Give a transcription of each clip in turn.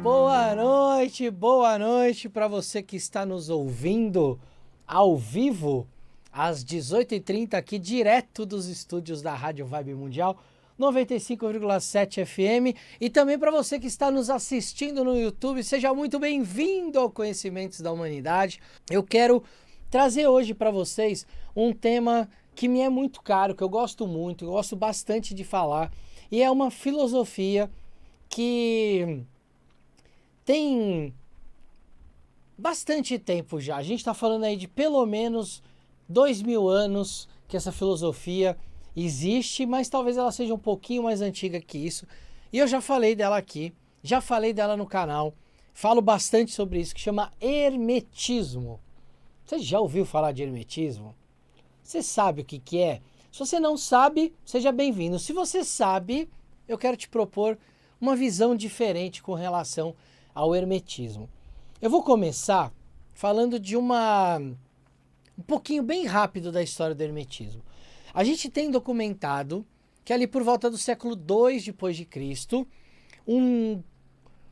Boa noite para você que está nos ouvindo ao vivo às 18h30 aqui direto dos estúdios da Rádio Vibe Mundial 95,7 FM e também para você que está nos assistindo no YouTube, seja muito bem-vindo ao Conhecimentos da Humanidade. Eu quero trazer hoje para vocês um tema que me é muito caro, que eu gosto muito, eu gosto bastante de falar, e é uma filosofia que tem bastante tempo já. A gente está falando aí de pelo menos 2000 anos que essa filosofia existe, mas talvez ela seja um pouquinho mais antiga que isso. E eu já falei dela aqui, já falei dela no canal, falo bastante sobre isso, que chama hermetismo. Você já ouviu falar de hermetismo? Você sabe o que é? Se você não sabe, seja bem-vindo. Se você sabe, eu quero te propor uma visão diferente com relação ao hermetismo. Eu vou começar falando de um pouquinho bem rápido da história do hermetismo. A gente tem documentado que ali por volta do século II depois de Cristo, um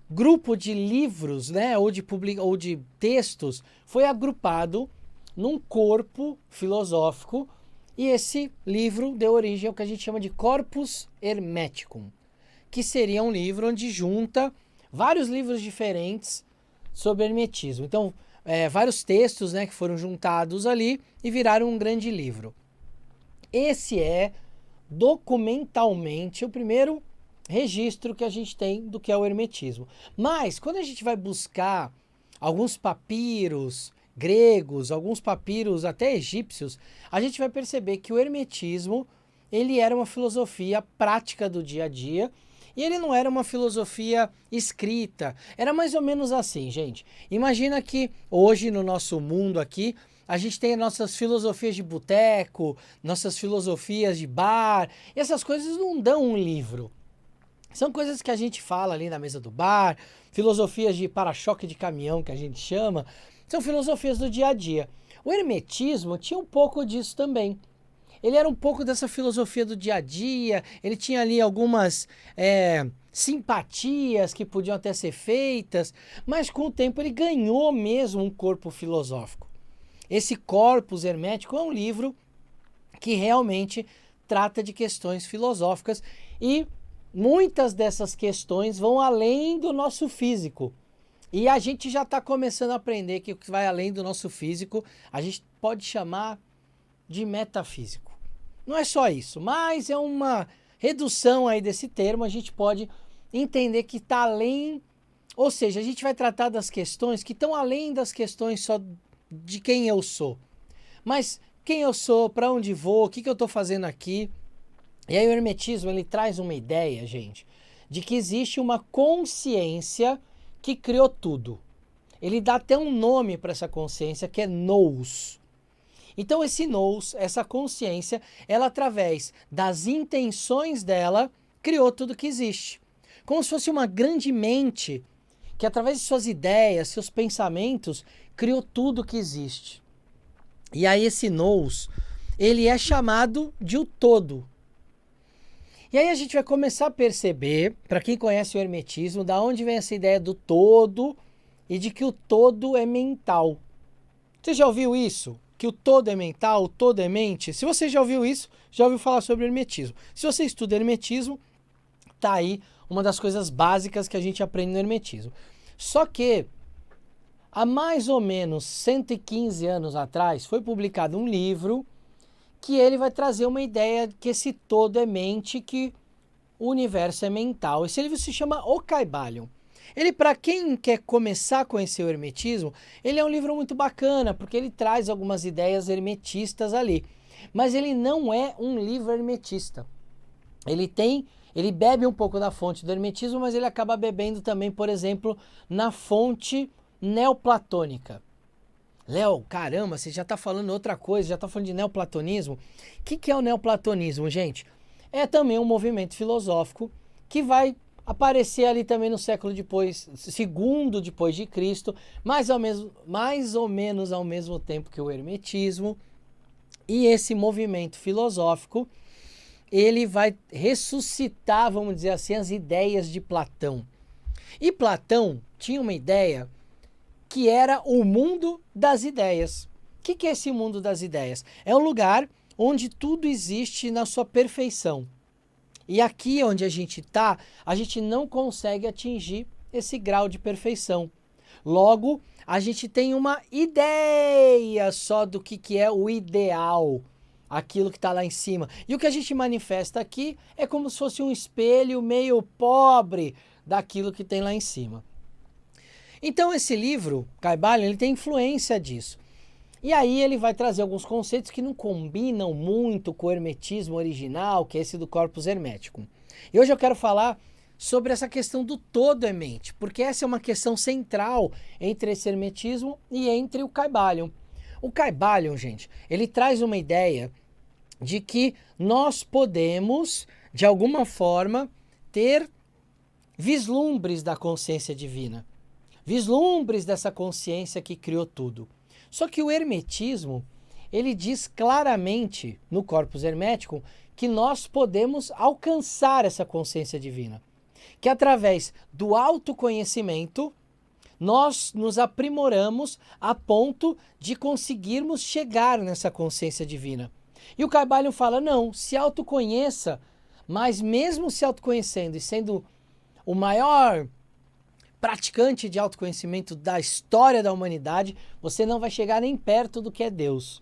grupo de livros, né, ou de textos foi agrupado num corpo filosófico, e esse livro deu origem ao que a gente chama de Corpus Hermeticum, que seria um livro onde junta vários livros diferentes sobre hermetismo. Então, vários textos, né, que foram juntados ali e viraram um grande livro. Esse é, documentalmente, o primeiro registro que a gente tem do que é o hermetismo. Mas, quando a gente vai buscar alguns papiros gregos, alguns papiros até egípcios, a gente vai perceber que o hermetismo, ele era uma filosofia prática do dia a dia, e ele não era uma filosofia escrita. Era mais ou menos assim, gente. Imagina que hoje no nosso mundo aqui, a gente tem nossas filosofias de boteco, nossas filosofias de bar, e essas coisas não dão um livro. São coisas que a gente fala ali na mesa do bar, filosofias de para-choque de caminhão, que a gente chama, são filosofias do dia a dia. O hermetismo tinha um pouco disso também. Ele era um pouco dessa filosofia do dia a dia, ele tinha ali algumas simpatias que podiam até ser feitas, mas com o tempo ele ganhou mesmo um corpo filosófico. Esse Corpus Hermético é um livro que realmente trata de questões filosóficas, e muitas dessas questões vão além do nosso físico. E a gente já está começando a aprender que o que vai além do nosso físico, a gente pode chamar de metafísico. Não é só isso, mas é uma redução aí desse termo. A gente pode entender que está além, ou seja, a gente vai tratar das questões que estão além das questões só de quem eu sou. Mas quem eu sou, para onde vou, o que eu estou fazendo aqui. E aí o hermetismo, ele traz uma ideia, gente, de que existe uma consciência que criou tudo. Ele dá até um nome para essa consciência, que é nous. Então esse nous, essa consciência, ela através das intenções dela, criou tudo que existe. Como se fosse uma grande mente, que através de suas ideias, seus pensamentos, criou tudo que existe. E aí esse nous, ele é chamado de o todo. E aí a gente vai começar a perceber, para quem conhece o hermetismo, da onde vem essa ideia do todo e de que o todo é mental. Você já ouviu isso? Que o todo é mental, o todo é mente? Se você já ouviu isso, já ouviu falar sobre hermetismo. Se você estuda hermetismo, tá aí uma das coisas básicas que a gente aprende no hermetismo. Só que, há mais ou menos 115 anos atrás, foi publicado um livro que ele vai trazer uma ideia que esse todo é mente, que o universo é mental. Esse livro se chama O Kybalion. Ele, para quem quer começar a conhecer o hermetismo, ele é um livro muito bacana, porque ele traz algumas ideias hermetistas ali. Mas ele não é um livro hermetista. Ele bebe um pouco da fonte do hermetismo, mas ele acaba bebendo também, por exemplo, na fonte neoplatônica. Léo, caramba, você já está falando outra coisa, já está falando de neoplatonismo. O que é o neoplatonismo, gente? É também um movimento filosófico que vai aparecer ali também no século segundo depois de Cristo, mais ou menos ao mesmo tempo que o hermetismo. E esse movimento filosófico, ele vai ressuscitar, vamos dizer assim, as ideias de Platão. E Platão tinha uma ideia que era o mundo das ideias. O que é esse mundo das ideias? É um lugar onde tudo existe na sua perfeição. E aqui onde a gente está, a gente não consegue atingir esse grau de perfeição. Logo, a gente tem uma ideia só do que é o ideal, aquilo que está lá em cima. E o que a gente manifesta aqui é como se fosse um espelho meio pobre daquilo que tem lá em cima. Então esse livro, Kybalion, ele tem influência disso. E aí ele vai trazer alguns conceitos que não combinam muito com o hermetismo original, que é esse do corpus hermeticum. E hoje eu quero falar sobre essa questão do todo é mente, porque essa é uma questão central entre esse hermetismo e entre o Kybalion. O Kybalion, gente, ele traz uma ideia de que nós podemos, de alguma forma, ter vislumbres da consciência divina, vislumbres dessa consciência que criou tudo. Só que o hermetismo, ele diz claramente no corpus hermeticum que nós podemos alcançar essa consciência divina. Que através do autoconhecimento, nós nos aprimoramos a ponto de conseguirmos chegar nessa consciência divina. E o Kybalion fala, não, se autoconheça, mas mesmo se autoconhecendo e sendo o maior praticante de autoconhecimento da história da humanidade, você não vai chegar nem perto do que é Deus.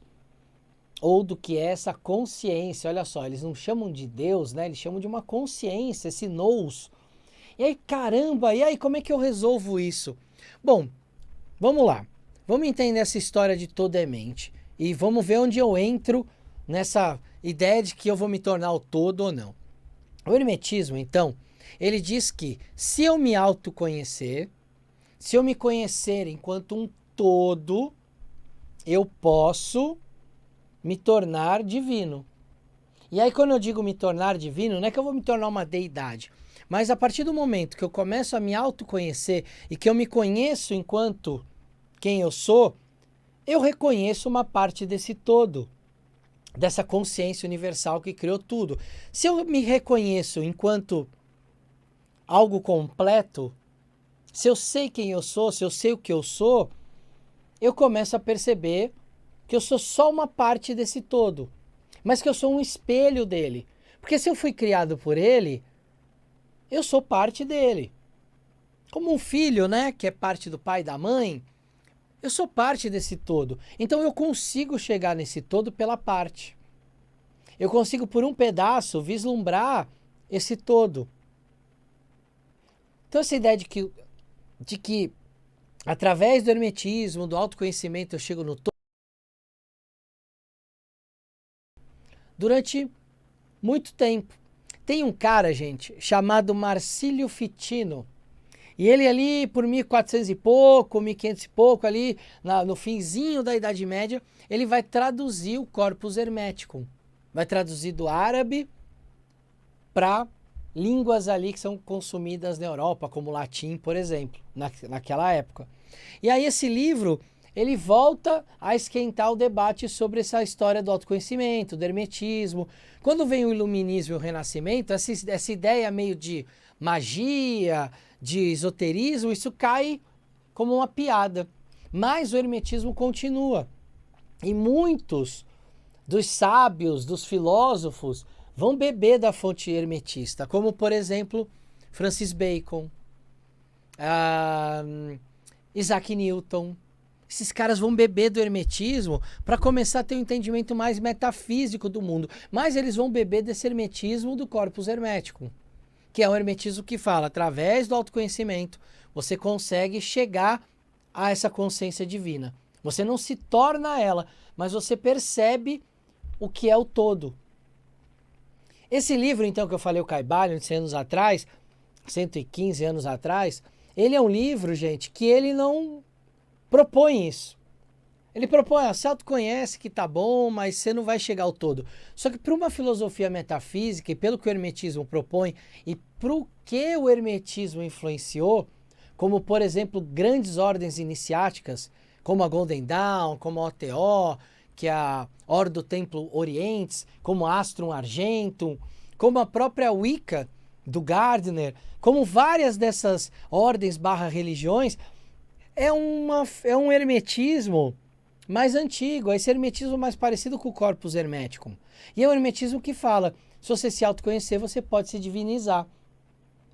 Ou do que é essa consciência. Olha só, eles não chamam de Deus, né? Eles chamam de uma consciência, esse nous. E aí, caramba, e aí como é que eu resolvo isso? Bom, vamos lá. Vamos entender essa história de todo é mente. E vamos ver onde eu entro nessa ideia de que eu vou me tornar o todo ou não. O hermetismo, então, ele diz que se eu me autoconhecer, se eu me conhecer enquanto um todo, eu posso me tornar divino. E aí quando eu digo me tornar divino, não é que eu vou me tornar uma deidade, mas a partir do momento que eu começo a me autoconhecer e que eu me conheço enquanto quem eu sou, eu reconheço uma parte desse todo, dessa consciência universal que criou tudo. Se eu me reconheço enquanto algo completo, se eu sei quem eu sou, se eu sei o que eu sou, eu começo a perceber que eu sou só uma parte desse todo, mas que eu sou um espelho dele. Porque se eu fui criado por ele, eu sou parte dele. Como um filho, né, que é parte do pai e da mãe, eu sou parte desse todo. Então eu consigo chegar nesse todo pela parte. Eu consigo, por um pedaço, vislumbrar esse todo. Então essa ideia de que através do hermetismo, do autoconhecimento, eu chego no todo, durante muito tempo. Tem um cara, gente, chamado Marcílio Ficino, e ele ali por 1400 e pouco, 1500 e pouco, ali no finzinho da Idade Média, ele vai traduzir o Corpus Hermeticum. Vai traduzir do árabe para línguas ali que são consumidas na Europa, como o latim, por exemplo, naquela época. E aí esse livro, ele volta a esquentar o debate sobre essa história do autoconhecimento, do hermetismo. Quando vem o iluminismo e o renascimento, essa ideia meio de magia, de esoterismo, isso cai como uma piada. Mas o hermetismo continua. E muitos dos sábios, dos filósofos, vão beber da fonte hermetista, como, por exemplo, Francis Bacon, Isaac Newton. Esses caras vão beber do hermetismo para começar a ter um entendimento mais metafísico do mundo. Mas eles vão beber desse hermetismo do corpus hermeticum, que é um hermetismo que fala, através do autoconhecimento, você consegue chegar a essa consciência divina. Você não se torna ela, mas você percebe o que é o todo. Esse livro, então, que eu falei, o Kybalion, de 100 anos atrás, 115 anos atrás, ele é um livro, gente, que ele não propõe isso. Ele propõe, você autoconhece que tá bom, mas você não vai chegar ao todo. Só que para uma filosofia metafísica, e pelo que o hermetismo propõe, e pro que o hermetismo influenciou, como, por exemplo, grandes ordens iniciáticas, como a Golden Dawn, como a OTO, que é a Ordem do Templo Orientes, como a Astrum Argentum, como a própria Wicca, do Gardner, como várias dessas ordens / religiões, é um hermetismo mais antigo, esse hermetismo mais parecido com o Corpus Hermeticum. E é um hermetismo que fala, se você se autoconhecer, você pode se divinizar.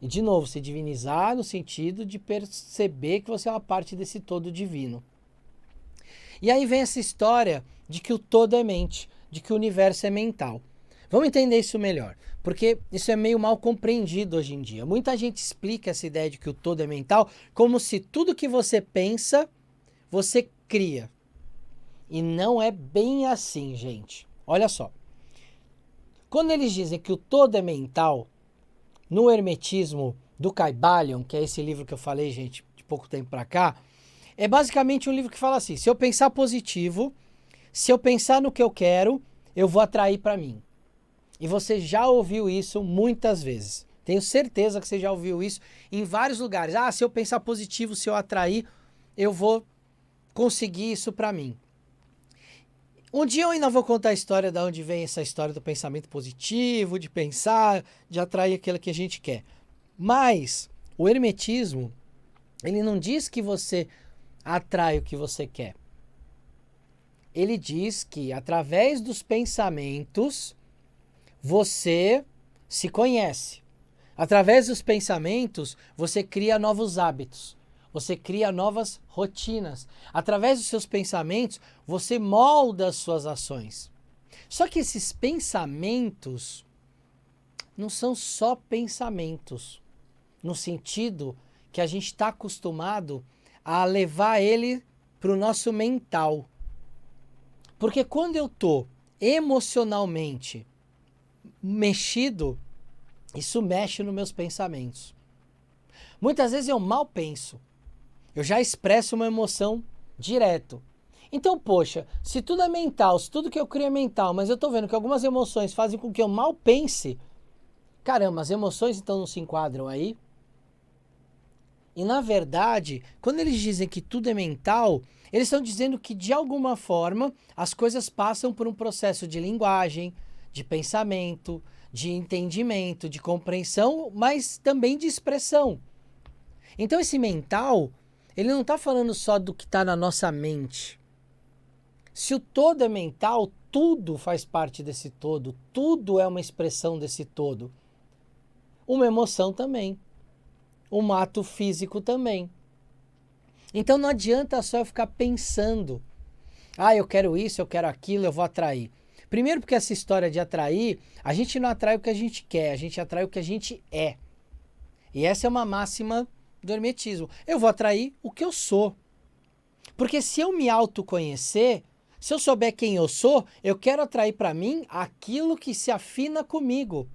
E de novo, se divinizar no sentido de perceber que você é uma parte desse todo divino. E aí vem essa história de que o todo é mente, de que o universo é mental. Vamos entender isso melhor, porque isso é meio mal compreendido hoje em dia. Muita gente explica essa ideia de que o todo é mental como se tudo que você pensa, você cria. E não é bem assim, gente. Olha só. Quando eles dizem que o todo é mental, no Hermetismo do Kybalion, que é esse livro que eu falei, gente, de pouco tempo pra cá, é basicamente um livro que fala assim, se eu pensar positivo, se eu pensar no que eu quero, eu vou atrair para mim. E você já ouviu isso muitas vezes. Tenho certeza que você já ouviu isso em vários lugares. Ah, se eu pensar positivo, se eu atrair, eu vou conseguir isso para mim. Um dia eu ainda vou contar a história de onde vem essa história do pensamento positivo, de pensar, de atrair aquilo que a gente quer. Mas o hermetismo, ele não diz que você atrai o que você quer. Ele diz que através dos pensamentos você se conhece. Através dos pensamentos você cria novos hábitos. Você cria novas rotinas. Através dos seus pensamentos, você molda as suas ações. Só que esses pensamentos não são só pensamentos, no sentido que a gente está acostumado a levar ele para o nosso mental. Porque quando eu estou emocionalmente mexido, isso mexe nos meus pensamentos. Muitas vezes eu mal penso. Eu já expresso uma emoção direto. Então, poxa, se tudo é mental, se tudo que eu crio é mental, mas eu tô vendo que algumas emoções fazem com que eu mal pense, caramba, as emoções então não se enquadram aí? E na verdade, quando eles dizem que tudo é mental, eles estão dizendo que de alguma forma as coisas passam por um processo de linguagem, de pensamento, de entendimento, de compreensão, mas também de expressão. Então esse mental, ele não está falando só do que está na nossa mente. Se o todo é mental, tudo faz parte desse todo. Tudo é uma expressão desse todo. Uma emoção também. Um ato físico também. Então não adianta só eu ficar pensando. Ah, eu quero isso, eu quero aquilo, eu vou atrair. Primeiro porque essa história de atrair, a gente não atrai o que a gente quer, a gente atrai o que a gente é. E essa é uma máxima do hermetismo. Eu vou atrair o que eu sou. Porque se eu me autoconhecer, se eu souber quem eu sou, eu quero atrair para mim aquilo que se afina comigo.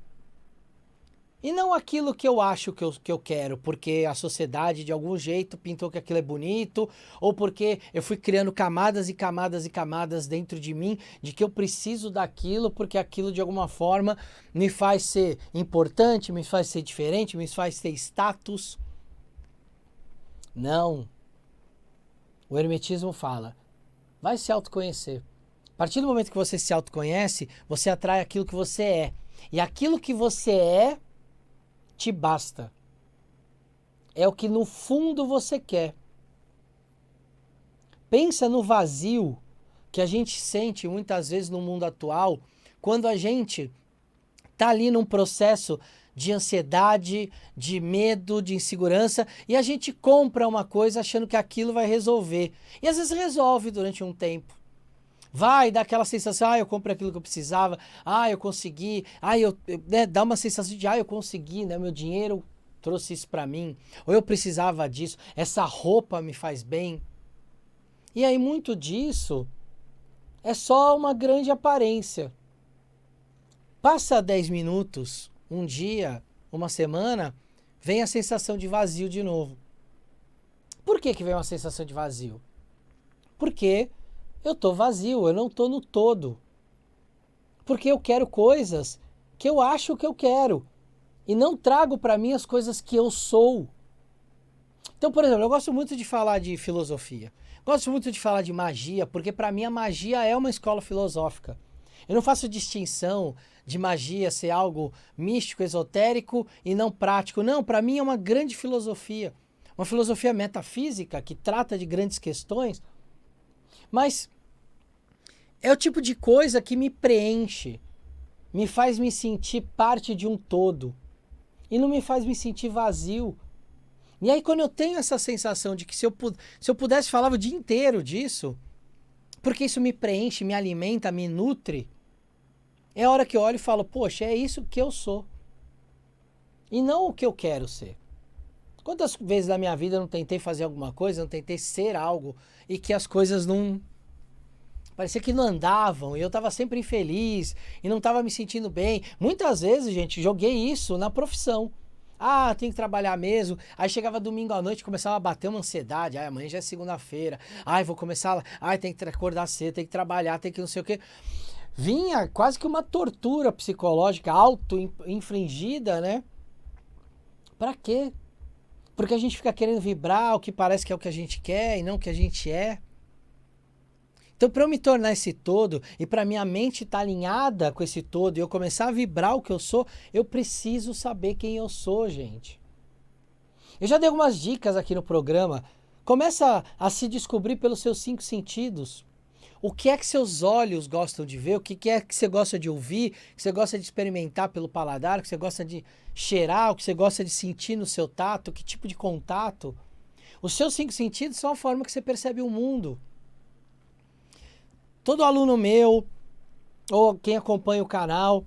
E não aquilo que eu acho que eu quero, porque a sociedade de algum jeito pintou que aquilo é bonito, ou porque eu fui criando camadas e camadas e camadas dentro de mim, de que eu preciso daquilo, porque aquilo de alguma forma me faz ser importante, me faz ser diferente, me faz ter status. Não. O hermetismo fala, vai se autoconhecer. A partir do momento que você se autoconhece, você atrai aquilo que você é. E aquilo que você é, te basta. É o que no fundo você quer. Pensa no vazio que a gente sente muitas vezes no mundo atual, quando a gente está ali num processo de ansiedade, de medo, de insegurança, e a gente compra uma coisa achando que aquilo vai resolver. E às vezes resolve durante um tempo. Vai dar aquela sensação, eu comprei aquilo que eu precisava, eu consegui, dá uma sensação de, eu consegui, né? Meu dinheiro trouxe isso para mim, ou eu precisava disso, essa roupa me faz bem. E aí muito disso é só uma grande aparência. Passa 10 minutos, um dia, uma semana, vem a sensação de vazio de novo. Por que vem uma sensação de vazio? Porque eu estou vazio, eu não estou no todo. Porque eu quero coisas que eu acho que eu quero. E não trago para mim as coisas que eu sou. Então, por exemplo, eu gosto muito de falar de filosofia. Gosto muito de falar de magia, porque para mim a magia é uma escola filosófica. Eu não faço distinção de magia ser algo místico, esotérico e não prático. Não, para mim é uma grande filosofia. Uma filosofia metafísica que trata de grandes questões, mas é o tipo de coisa que me preenche, me faz me sentir parte de um todo e não me faz me sentir vazio. E aí quando eu tenho essa sensação de que se eu pudesse falava o dia inteiro disso, porque isso me preenche, me alimenta, me nutre, é a hora que eu olho e falo, poxa, é isso que eu sou. E não o que eu quero ser. Quantas vezes na minha vida eu não tentei fazer alguma coisa, não tentei ser algo, e que as coisas não... parecia que não andavam, e eu estava sempre infeliz, e não estava me sentindo bem. Muitas vezes, gente, joguei isso na profissão. Ah, tem que trabalhar mesmo. Aí chegava domingo à noite, começava a bater uma ansiedade. Ai, amanhã já é segunda-feira. Ai, vou começar... Ai, tem que acordar cedo, tem que trabalhar, tem que não sei o quê. Vinha quase que uma tortura psicológica auto-infringida, né? Pra quê? Porque a gente fica querendo vibrar o que parece que é o que a gente quer e não o que a gente é. Então, para eu me tornar esse todo e para minha mente estar alinhada com esse todo e eu começar a vibrar o que eu sou, eu preciso saber quem eu sou, gente. Eu já dei algumas dicas aqui no programa. Começa a se descobrir pelos seus 5 sentidos. O que é que seus olhos gostam de ver? O que é que você gosta de ouvir? Que você gosta de experimentar pelo paladar? Que você gosta de cheirar? O que você gosta de sentir no seu tato? Que tipo de contato? Os seus 5 sentidos são a forma que você percebe o mundo. Todo aluno meu, ou quem acompanha o canal,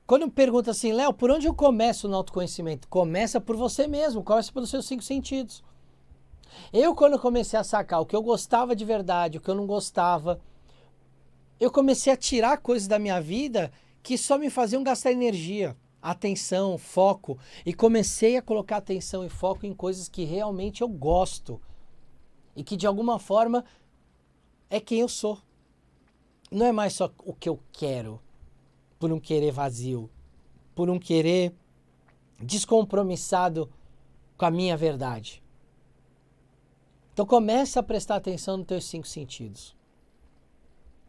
quando me pergunta assim, Léo, por onde eu começo no autoconhecimento? Começa por você mesmo, começa pelos seus 5 sentidos. Eu, quando comecei a sacar o que eu gostava de verdade, o que eu não gostava, eu comecei a tirar coisas da minha vida que só me faziam gastar energia, atenção, foco, e comecei a colocar atenção e foco em coisas que realmente eu gosto e que de alguma forma é quem eu sou. Não é mais só o que eu quero, por um querer vazio, por um querer descompromissado com a minha verdade. Então começa a prestar atenção nos teus 5 sentidos.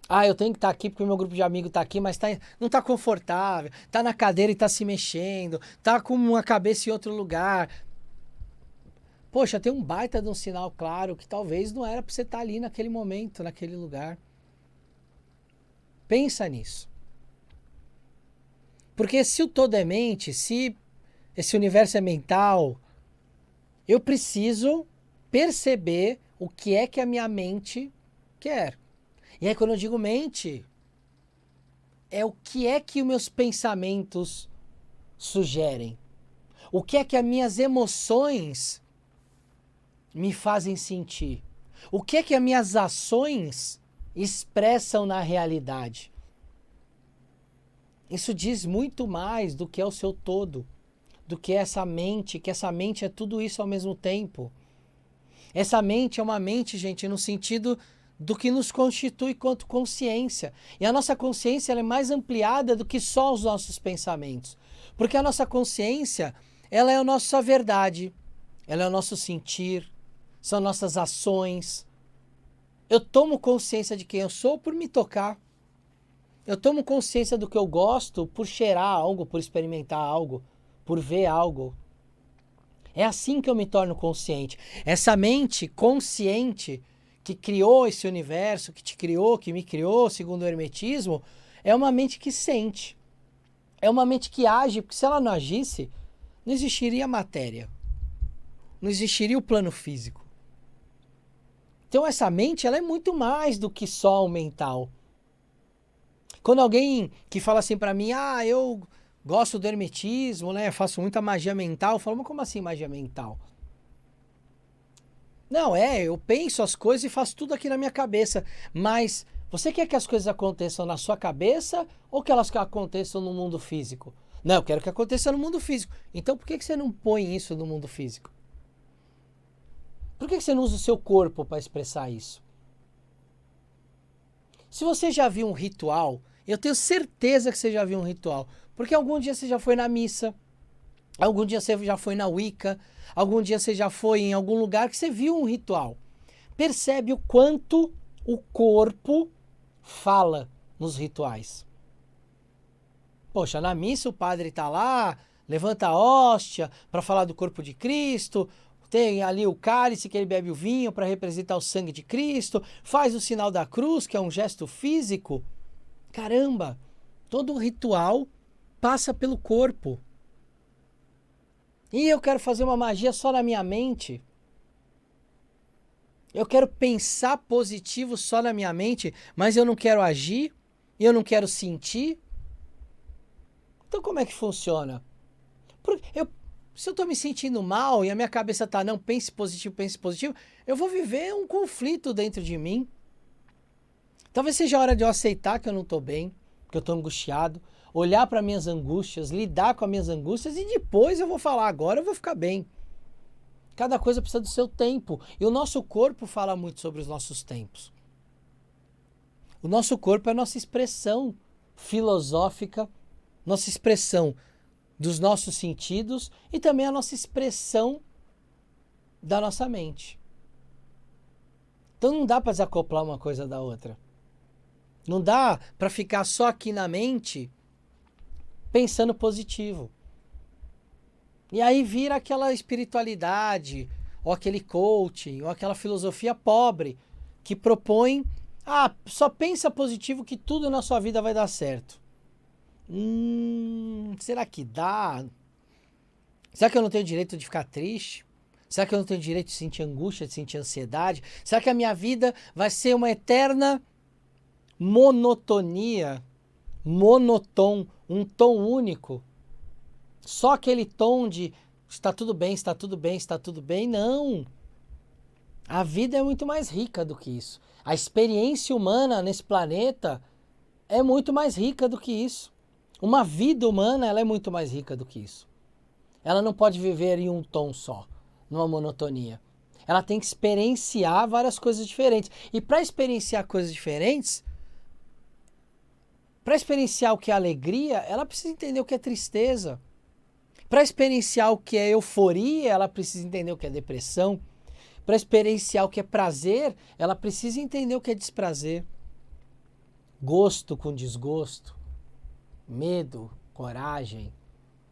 Ah, eu tenho que estar aqui porque o meu grupo de amigos está aqui, mas não está confortável, está na cadeira e está se mexendo, está com uma cabeça em outro lugar. Poxa, tem um baita de um sinal claro que talvez não era para você estar ali naquele momento, naquele lugar. Pensa nisso. Porque se o todo é mente, se esse universo é mental, eu preciso perceber o que é que a minha mente quer. E aí quando eu digo mente, é o que é que os meus pensamentos sugerem. O que é que as minhas emoções me fazem sentir. O que é que as minhas ações expressam na realidade. Isso diz muito mais do que é o seu todo, do que essa mente, que essa mente é tudo isso ao mesmo tempo. Essa mente é uma mente, gente, no sentido do que nos constitui quanto consciência. E a nossa consciência ela é mais ampliada do que só os nossos pensamentos. Porque a nossa consciência, ela é a nossa verdade, ela é o nosso sentir, são nossas ações. Eu tomo consciência de quem eu sou por me tocar. Eu tomo consciência do que eu gosto por cheirar algo, por experimentar algo, por ver algo. É assim que eu me torno consciente. Essa mente consciente que criou esse universo, que te criou, que me criou, segundo o hermetismo, é uma mente que sente. É uma mente que age, porque se ela não agisse, não existiria matéria. Não existiria o plano físico. Então essa mente ela é muito mais do que só o mental. Quando alguém que fala assim pra mim, eu gosto do hermetismo, né? Faço muita magia mental, eu falo, mas como assim magia mental? Não, eu penso as coisas e faço tudo aqui na minha cabeça, mas você quer que as coisas aconteçam na sua cabeça ou que elas aconteçam no mundo físico? Não, eu quero que aconteça no mundo físico. Então por que você não põe isso no mundo físico? Por que você não usa o seu corpo para expressar isso? Se você já viu um ritual, eu tenho certeza que você já viu um ritual, porque algum dia você já foi na missa, algum dia você já foi na Wicca, algum dia você já foi em algum lugar que você viu um ritual. Percebe o quanto o corpo fala nos rituais. Poxa, na missa o padre está lá, levanta a hóstia para falar do corpo de Cristo, tem ali o cálice que ele bebe o vinho para representar o sangue de Cristo, faz o sinal da cruz, que é um gesto físico. Caramba, todo o ritual passa pelo corpo. E eu quero fazer uma magia só na minha mente. Eu quero pensar positivo só na minha mente, mas eu não quero agir, eu não quero sentir. Então como é que funciona? Se eu estou me sentindo mal e a minha cabeça está, não, pense positivo, eu vou viver um conflito dentro de mim. Talvez seja a hora de eu aceitar que eu não estou bem, que eu estou angustiado, olhar para minhas angústias, lidar com as minhas angústias e depois eu vou falar, agora eu vou ficar bem. Cada coisa precisa do seu tempo. E o nosso corpo fala muito sobre os nossos tempos. O nosso corpo é a nossa expressão filosófica, nossa expressão dos nossos sentidos e também a nossa expressão da nossa mente. Então não dá para desacoplar uma coisa da outra. Não dá para ficar só aqui na mente pensando positivo. E aí vira aquela espiritualidade, ou aquele coaching, ou aquela filosofia pobre, que propõe, só pensa positivo que tudo na sua vida vai dar certo. Será que dá? Será que eu não tenho direito de ficar triste? Será que eu não tenho direito de sentir angústia, de sentir ansiedade? Será que a minha vida vai ser uma eterna monotonia, um tom único? Só aquele tom de está tudo bem, está tudo bem, está tudo bem. Não. A vida é muito mais rica do que isso. A experiência humana nesse planeta é muito mais rica do que isso. Uma vida humana, ela é muito mais rica do que isso. Ela não pode viver em um tom só, numa monotonia. Ela tem que experienciar várias coisas diferentes. E para experienciar coisas diferentes, para experienciar o que é alegria, ela precisa entender o que é tristeza. Para experienciar o que é euforia, ela precisa entender o que é depressão. Para experienciar o que é prazer, ela precisa entender o que é desprazer. Gosto com desgosto, medo, coragem,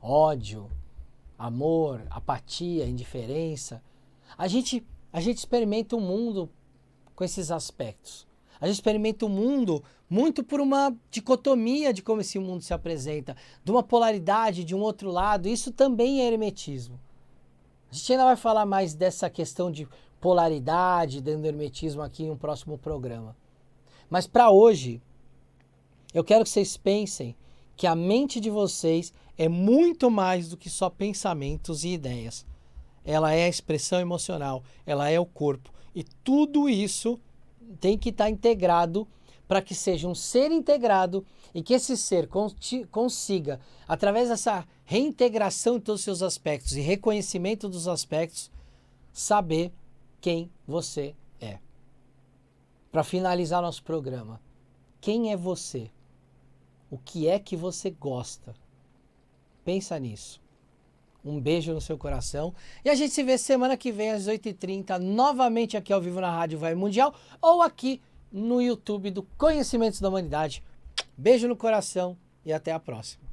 ódio, amor, apatia, indiferença. A gente experimenta o mundo com esses aspectos. A gente experimenta o mundo muito por uma dicotomia de como esse mundo se apresenta, de uma polaridade, de um outro lado. Isso também é hermetismo. A gente ainda vai falar mais dessa questão de polaridade dentro do hermetismo aqui em um próximo programa. Mas para hoje, eu quero que vocês pensem que a mente de vocês é muito mais do que só pensamentos e ideias. Ela é a expressão emocional, ela é o corpo. E tudo isso tem que estar integrado para que seja um ser integrado e que esse ser consiga, através dessa reintegração de todos os seus aspectos e reconhecimento dos aspectos, saber quem você é. Para finalizar nosso programa, quem é você? O que é que você gosta? Pensa nisso. Um beijo no seu coração. E a gente se vê semana que vem às 8h30, novamente aqui ao vivo na Rádio Vai Mundial ou aqui no YouTube do Conhecimentos da Humanidade. Beijo no coração e até a próxima.